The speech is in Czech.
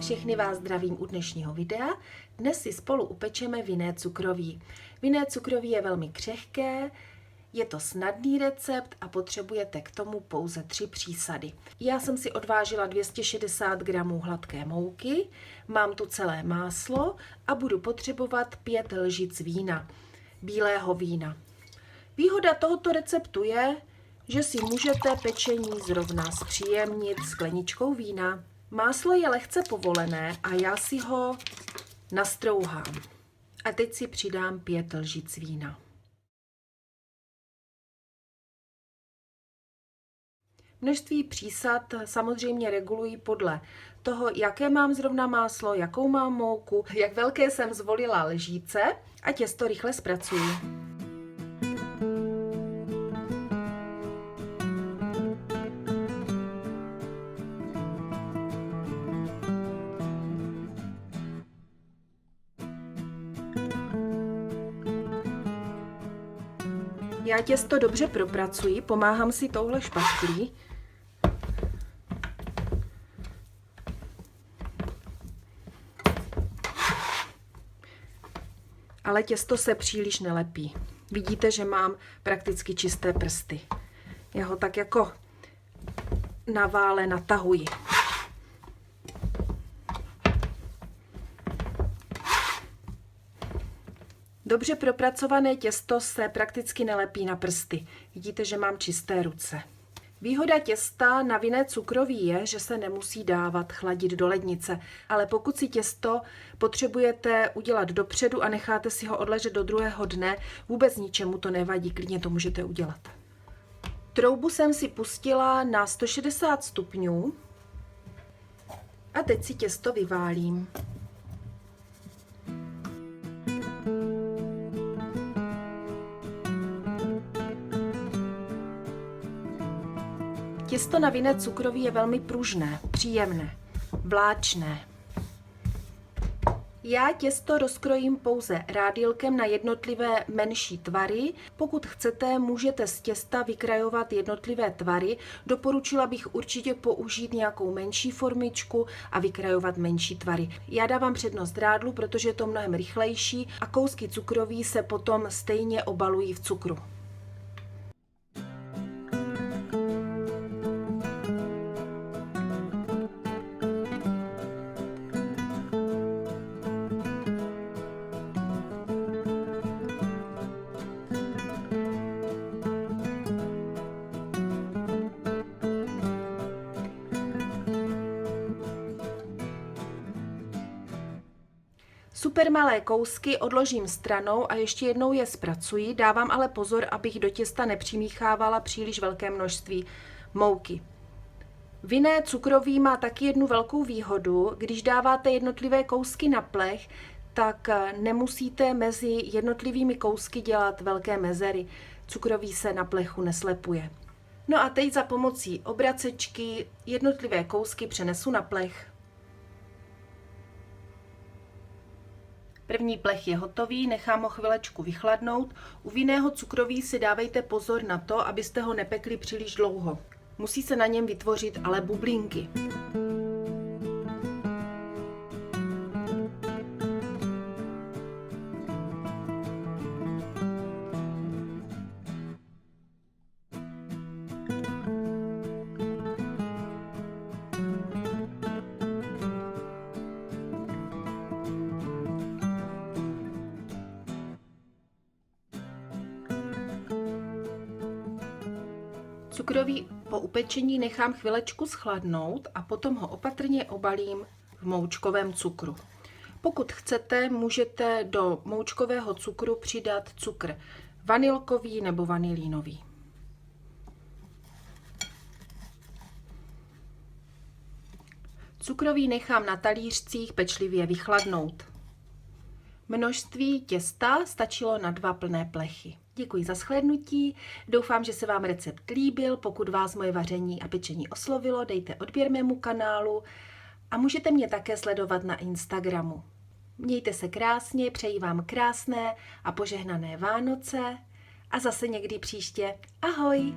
Všechny vás zdravím u dnešního videa. Dnes si spolu upečeme vinné cukroví. Vinné cukroví je velmi křehké, je to snadný recept a potřebujete k tomu pouze 3 přísady. Já jsem si odvážila 260 gramů hladké mouky, mám tu celé máslo a budu potřebovat 5 lžic vína, bílého vína. Výhoda tohoto receptu je, že si můžete pečení zrovna zpříjemnit skleničkou vína. Máslo je lehce povolené a já si ho nastrouhám. A teď si přidám 5 lžic vína. Množství přísad samozřejmě reguluji podle toho, jaké mám zrovna máslo, jakou mám mouku, jak velké jsem zvolila lžíce a těsto rychle zpracuji. Já těsto dobře propracuji, pomáhám si touhle špachtlí. Ale těsto se příliš nelepí. Vidíte, že mám prakticky čisté prsty. Já ho tak jako na vále natahuji. Dobře propracované těsto se prakticky nelepí na prsty. Vidíte, že mám čisté ruce. Výhoda těsta na vinné cukroví je, že se nemusí dávat chladit do lednice, ale pokud si těsto potřebujete udělat dopředu a necháte si ho odležet do druhého dne, vůbec ničemu to nevadí, klidně to můžete udělat. Troubu jsem si pustila na 160 stupňů a teď si těsto vyválím. Těsto na vinné cukroví je velmi pružné, příjemné, vláčné. Já těsto rozkrojím pouze rádílkem na jednotlivé menší tvary. Pokud chcete, můžete z těsta vykrajovat jednotlivé tvary. Doporučila bych určitě použít nějakou menší formičku a vykrajovat menší tvary. Já dávám přednost rádlu, protože je to mnohem rychlejší a kousky cukroví se potom stejně obalují v cukru. Super malé kousky odložím stranou a ještě jednou je zpracuji, dávám ale pozor, abych do těsta nepřimíchávala příliš velké množství mouky. Vinné cukroví má taky jednu velkou výhodu, když dáváte jednotlivé kousky na plech, tak nemusíte mezi jednotlivými kousky dělat velké mezery. Cukroví se na plechu neslepuje. No a teď za pomocí obracečky jednotlivé kousky přenesu na plech. První plech je hotový, nechám ho chvilečku vychladnout. U vinného cukroví si dávejte pozor na to, abyste ho nepekli příliš dlouho. Musí se na něm vytvořit ale bublinky. Cukroví po upečení nechám chvilečku schladnout a potom ho opatrně obalím v moučkovém cukru. Pokud chcete, můžete do moučkového cukru přidat cukr vanilkový nebo vanilínový. Cukroví nechám na talířcích pečlivě vychladnout. Množství těsta stačilo na 2 plné plechy. Děkuji za shlédnutí, doufám, že se vám recept líbil. Pokud vás moje vaření a pečení oslovilo, dejte odběr mému kanálu a můžete mě také sledovat na Instagramu. Mějte se krásně, přeji vám krásné a požehnané Vánoce a zase někdy příště. Ahoj!